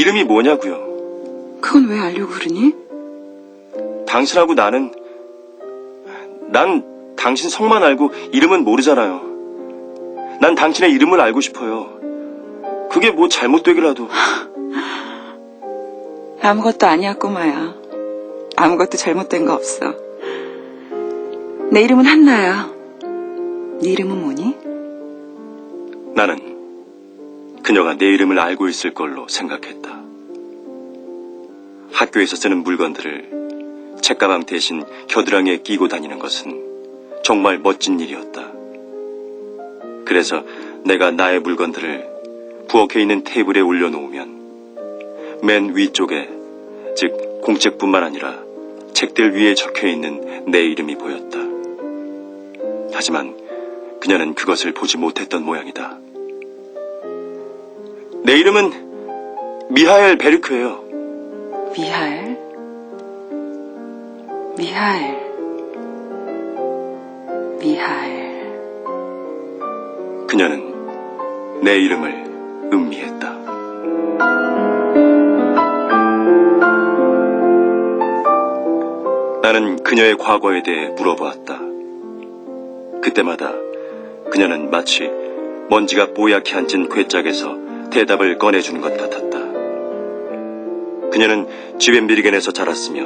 이름이 뭐냐고요? 그건 왜 알려고 그러니? 당신하고 난 당신 성만 알고 이름은 모르잖아요. 난 당신의 이름을 알고 싶어요. 그게 뭐 잘못되기라도. 아무것도 아니야, 꼬마야. 아무것도 잘못된 거 없어. 내 이름은 한나야. 네 이름은 뭐니? 나는 그녀가 내 이름을 알고 있을 걸로 생각했다. 학교에서 쓰는 물건들을 책가방 대신 겨드랑이에 끼고 다니는 것은 정말 멋진 일이었다. 그래서 내가 나의 물건들을 부엌에 있는 테이블에 올려놓으면 맨 위쪽에, 즉 공책뿐만 아니라 책들 위에 적혀있는 내 이름이 보였다. 하지만 그녀는 그것을 보지 못했던 모양이다. 내 이름은 미하엘 베르크예요. 미하엘? 미하엘. 그녀는 내 이름을 음미했다. 나는 그녀의 과거에 대해 물어보았다. 그때마다 그녀는 마치 먼지가 뽀얗게 앉은 괴짝에서 대답을 꺼내주는 것 같았다. 그녀는 지벤비르겐에서 자랐으며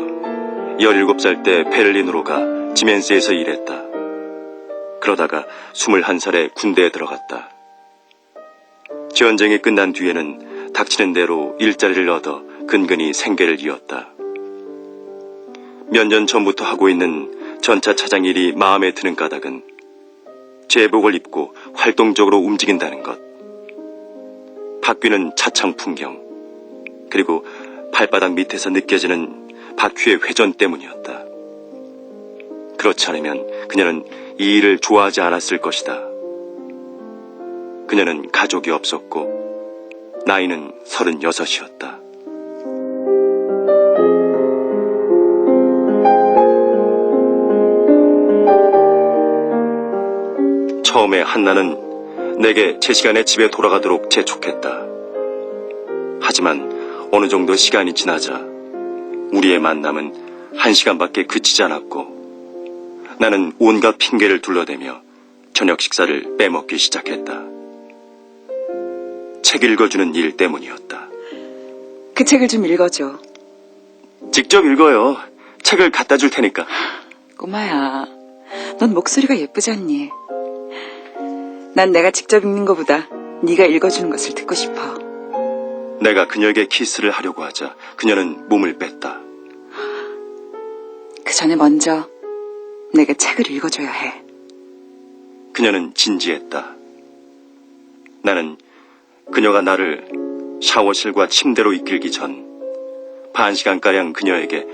17살 때 베를린으로 가 지멘스에서 일했다. 그러다가 21살에 군대에 들어갔다. 전쟁이 끝난 뒤에는 닥치는 대로 일자리를 얻어 근근히 생계를 이었다. 몇 년 전부터 하고 있는 전차 차장 일이 마음에 드는 까닭은 제복을 입고 활동적으로 움직인다는 것, 바뀌는 차창 풍경, 그리고 발바닥 밑에서 느껴지는 바퀴의 회전 때문이었다. 그렇지 않으면 그녀는 이 일을 좋아하지 않았을 것이다. 그녀는 가족이 없었고 나이는 36이었다. 처음에 한나는 내게 제 시간에 집에 돌아가도록 재촉했다. 하지만 어느 정도 시간이 지나자 우리의 만남은 1시간밖에 그치지 않았고 나는 온갖 핑계를 둘러대며 저녁 식사를 빼먹기 시작했다. 책 읽어주는 일 때문이었다. 그 책을 좀 읽어줘. 직접 읽어요. 책을 갖다 줄 테니까. 꼬마야, 넌 목소리가 예쁘지 않니? 난 내가 직접 읽는 것보다 네가 읽어주는 것을 듣고 싶어. 내가 그녀에게 키스를 하려고 하자 그녀는 몸을 뺐다. 그 전에 먼저 내가 책을 읽어줘야 해. 그녀는 진지했다. 나는 그녀가 나를 샤워실과 침대로 이끌기 전 반 시간가량 그녀에게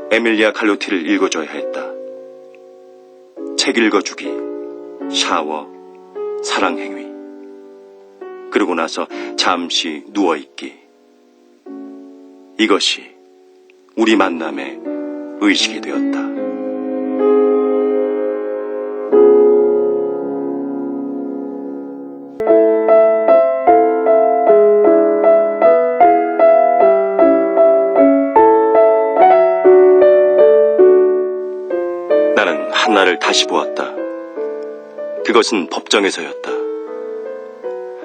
에밀리아 칼로티를 읽어줘야 했다. 책 읽어주기, 샤워, 사랑행위, 그러고 나서 잠시 누워있기. 이것이 우리 만남의 의식이 되었다. 나는 한나를 다시 보았다. 그것은 법정에서였다.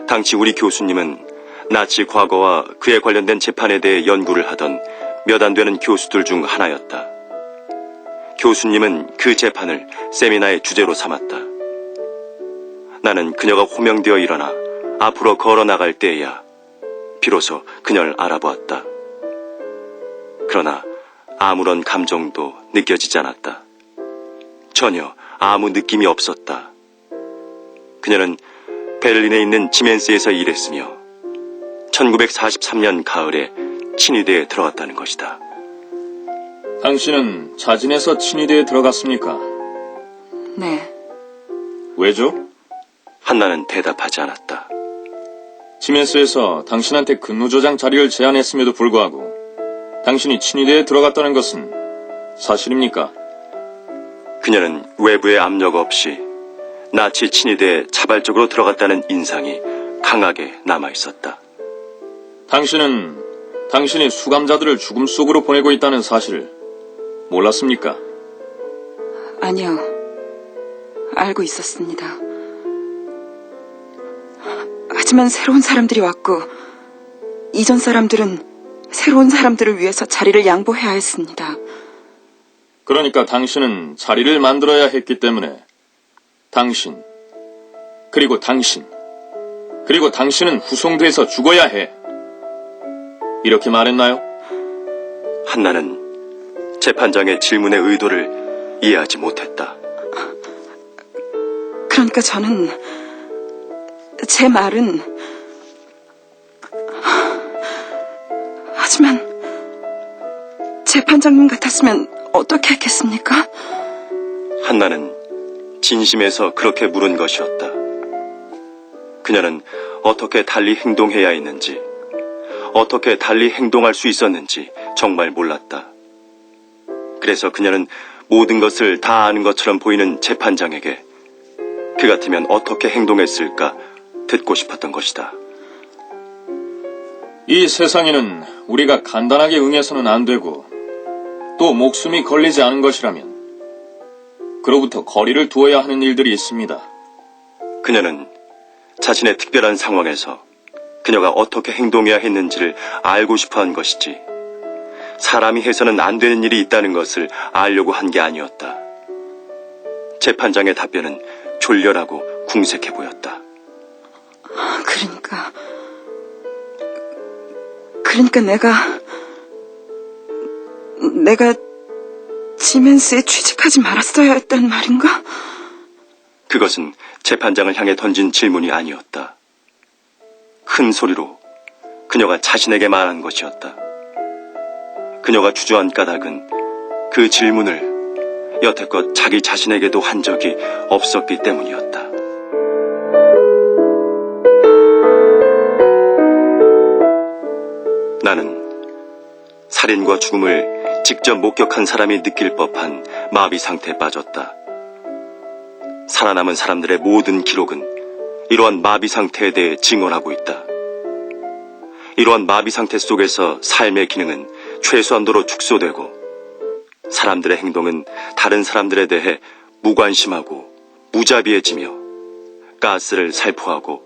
당시 우리 교수님은 나치 과거와 그에 관련된 재판에 대해 연구를 하던 몇 안 되는 교수들 중 하나였다. 교수님은 그 재판을 세미나의 주제로 삼았다. 나는 그녀가 호명되어 일어나 앞으로 걸어 나갈 때에야 비로소 그녀를 알아보았다. 그러나 아무런 감정도 느껴지지 않았다. 전혀 아무 느낌이 없었다. 그녀는 베를린에 있는 지멘스에서 일했으며 1943년 가을에 친위대에 들어갔다는 것이다. 당신은 자진해서 친위대에 들어갔습니까? 네. 왜죠? 한나는 대답하지 않았다. 지멘스에서 당신한테 근무조장 자리를 제안했음에도 불구하고 당신이 친위대에 들어갔다는 것은 사실입니까? 그녀는 외부의 압력 없이 나치 친위대에 자발적으로 들어갔다는 인상이 강하게 남아있었다. 당신은 당신이 수감자들을 죽음 속으로 보내고 있다는 사실을 몰랐습니까? 아니요. 알고 있었습니다. 하지만 새로운 사람들이 왔고, 이전 사람들은 새로운 사람들을 위해서 자리를 양보해야 했습니다. 그러니까 당신은 자리를 만들어야 했기 때문에 당신, 그리고 당신은 후송돼서 죽어야 해. 이렇게 말했나요? 한나는 재판장의 질문의 의도를 이해하지 못했다. 그러니까 저는 제 말은 하지만 재판장님 같았으면 어떻게 했겠습니까? 한나는 진심에서 그렇게 물은 것이었다. 그녀는 어떻게 달리 행동해야 했는지, 어떻게 달리 행동할 수 있었는지 정말 몰랐다. 그래서 그녀는 모든 것을 다 아는 것처럼 보이는 재판장에게 그 같으면 어떻게 행동했을까 듣고 싶었던 것이다. 이 세상에는 우리가 간단하게 응해서는 안 되고 또 목숨이 걸리지 않은 것이라면 그로부터 거리를 두어야 하는 일들이 있습니다. 그녀는 자신의 특별한 상황에서 그녀가 어떻게 행동해야 했는지를 알고 싶어한 것이지, 사람이 해서는 안 되는 일이 있다는 것을 알려고 한 게 아니었다. 재판장의 답변은 졸렬하고 궁색해 보였다. 그러니까 내가 지멘스에 취직하지 말았어야 했단 말인가? 그것은 재판장을 향해 던진 질문이 아니었다. 큰 소리로 그녀가 자신에게 말한 것이었다. 그녀가 주저한 까닭은 그 질문을 여태껏 자기 자신에게도 한 적이 없었기 때문이었다. 나는 살인과 죽음을 직접 목격한 사람이 느낄 법한 마비 상태에 빠졌다. 살아남은 사람들의 모든 기록은 이러한 마비 상태에 대해 증언하고 있다. 이러한 마비 상태 속에서 삶의 기능은 최소한도로 축소되고, 사람들의 행동은 다른 사람들에 대해 무관심하고 무자비해지며 가스를 살포하고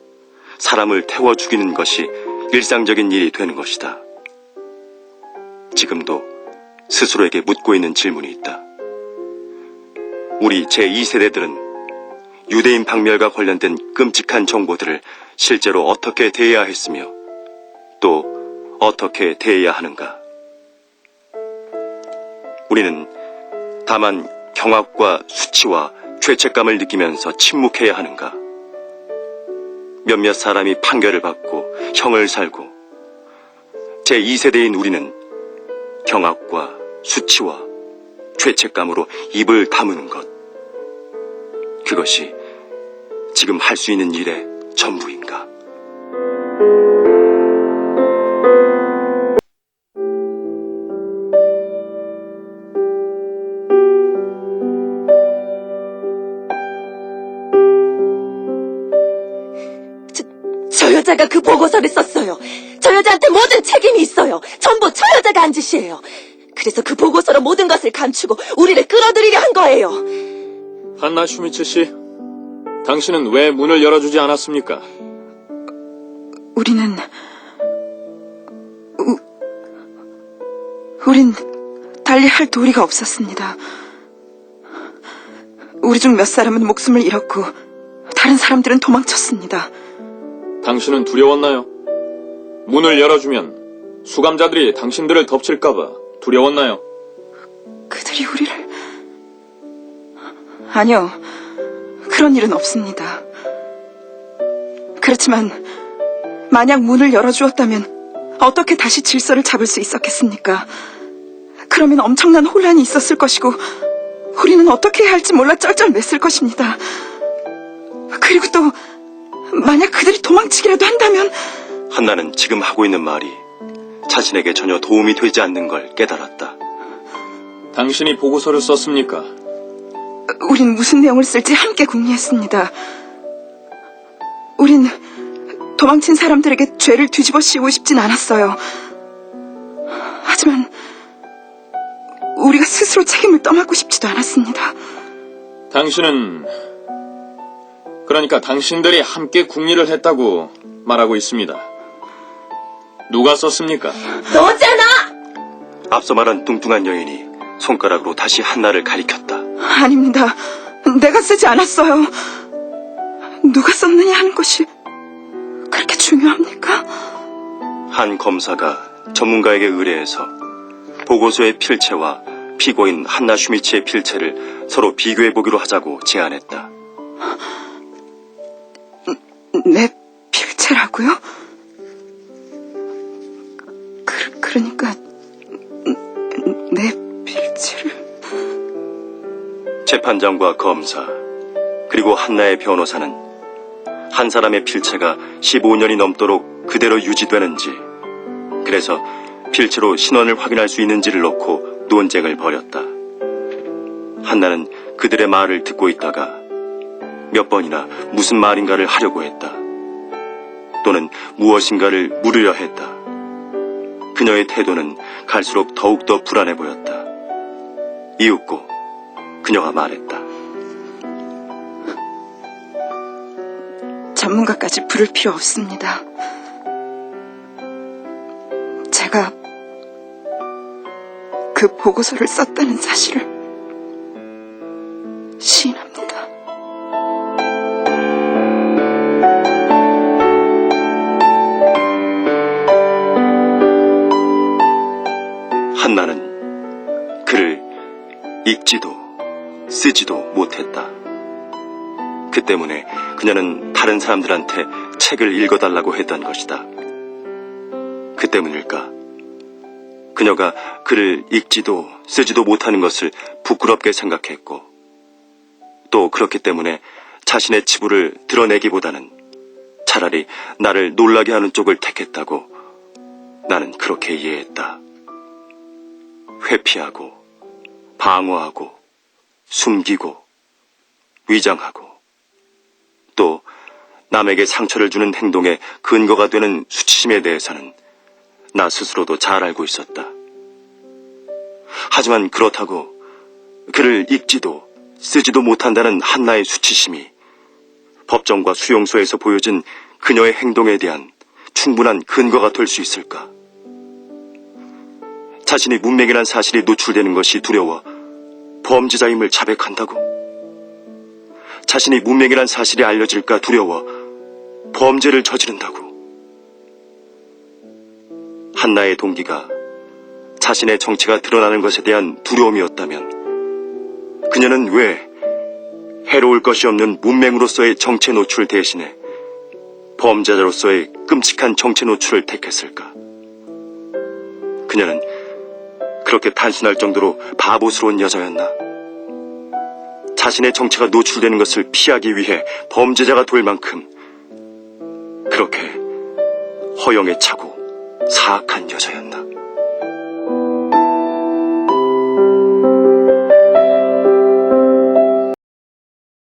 사람을 태워 죽이는 것이 일상적인 일이 되는 것이다. 지금도 스스로에게 묻고 있는 질문이 있다. 우리 제2세대들은 유대인 박멸과 관련된 끔찍한 정보들을 실제로 어떻게 대해야 했으며 또 어떻게 대해야 하는가? 우리는 다만 경악과 수치와 죄책감을 느끼면서 침묵해야 하는가? 몇몇 사람이 판결을 받고 형을 살고 제2세대인 우리는 경악과 수치와 죄책감으로 입을 다무는 것, 그것이 지금 할 수 있는 일의 전부인가? 저 여자가 그 보고서를 썼어요. 저 여자한테 모든 책임이 있어요. 전부 저 여자가 한 짓이에요. 그래서 그 보고서로 모든 것을 감추고 우리를 끌어들이려 한 거예요. 한나 슈미츠 씨, 당신은 왜 문을 열어주지 않았습니까? 우린 달리 할 도리가 없었습니다. 우리 중 몇 사람은 목숨을 잃었고 다른 사람들은 도망쳤습니다. 당신은 두려웠나요? 문을 열어주면 수감자들이 당신들을 덮칠까봐 두려웠나요? 그들이 우리를... 아니요, 그런 일은 없습니다. 그렇지만 만약 문을 열어주었다면 어떻게 다시 질서를 잡을 수 있었겠습니까? 그러면 엄청난 혼란이 있었을 것이고 우리는 어떻게 해야 할지 몰라 쩔쩔맸을 것입니다. 그리고 또 만약 그들이 도망치기라도 한다면... 한나는 지금 하고 있는 말이 자신에게 전혀 도움이 되지 않는 걸 깨달았다. 당신이 보고서를 썼습니까? 우린 무슨 내용을 쓸지 함께 궁리했습니다. 우린 도망친 사람들에게 죄를 뒤집어 씌우고 싶진 않았어요. 우리가 스스로 책임을 떠맡고 싶지도 않았습니다. 당신은 그러니까 당신들이 함께 궁리를 했다고 말하고 있습니다. 누가 썼습니까? 너잖아! 앞서 말한 뚱뚱한 여인이 손가락으로 다시 한나를 가리켰다. 아닙니다. 내가 쓰지 않았어요. 누가 썼느냐 하는 것이 그렇게 중요합니까? 한 검사가 전문가에게 의뢰해서 보고서의 필체와 피고인 한나 슈미치의 필체를 서로 비교해보기로 하자고 제안했다. 내 필체라고요? 그러니까 내 필체를... 재판장과 검사, 그리고 한나의 변호사는 한 사람의 필체가 15년이 넘도록 그대로 유지되는지, 그래서 필체로 신원을 확인할 수 있는지를 놓고 논쟁을 벌였다. 한나는 그들의 말을 듣고 있다가 몇 번이나 무슨 말인가를 하려고 했다. 또는 무엇인가를 물으려 했다. 그녀의 태도는 갈수록 더욱더 불안해 보였다. 이윽고 그녀가 말했다. 전문가까지 부를 필요 없습니다. 제가 그 보고서를 썼다는 사실을 시인합니다. 한나는 그를 읽지도 쓰지도 못했다. 그 때문에 그녀는 다른 사람들한테 책을 읽어달라고 했던 것이다. 그 때문일까? 그녀가 글을 읽지도 쓰지도 못하는 것을 부끄럽게 생각했고, 또 그렇기 때문에 자신의 치부를 드러내기보다는 차라리 나를 놀라게 하는 쪽을 택했다고 나는 그렇게 이해했다. 회피하고, 방어하고, 숨기고, 위장하고, 또 남에게 상처를 주는 행동에 근거가 되는 수치심에 대해서는 나 스스로도 잘 알고 있었다. 하지만 그렇다고 글을 읽지도 쓰지도 못한다는 한나의 수치심이 법정과 수용소에서 보여진 그녀의 행동에 대한 충분한 근거가 될 수 있을까? 자신이 문맹이란 사실이 노출되는 것이 두려워 범죄자임을 자백한다고? 자신이 문맹이란 사실이 알려질까 두려워 범죄를 저지른다고? 한나의 동기가 자신의 정체가 드러나는 것에 대한 두려움이었다면 그녀는 왜 해로울 것이 없는 문맹으로서의 정체 노출 대신에 범죄자로서의 끔찍한 정체 노출을 택했을까? 그녀는 그렇게 단순할 정도로 바보스러운 여자였나? 자신의 정체가 노출되는 것을 피하기 위해 범죄자가 될 만큼 그렇게 허영에 차고 사악한 여자였나?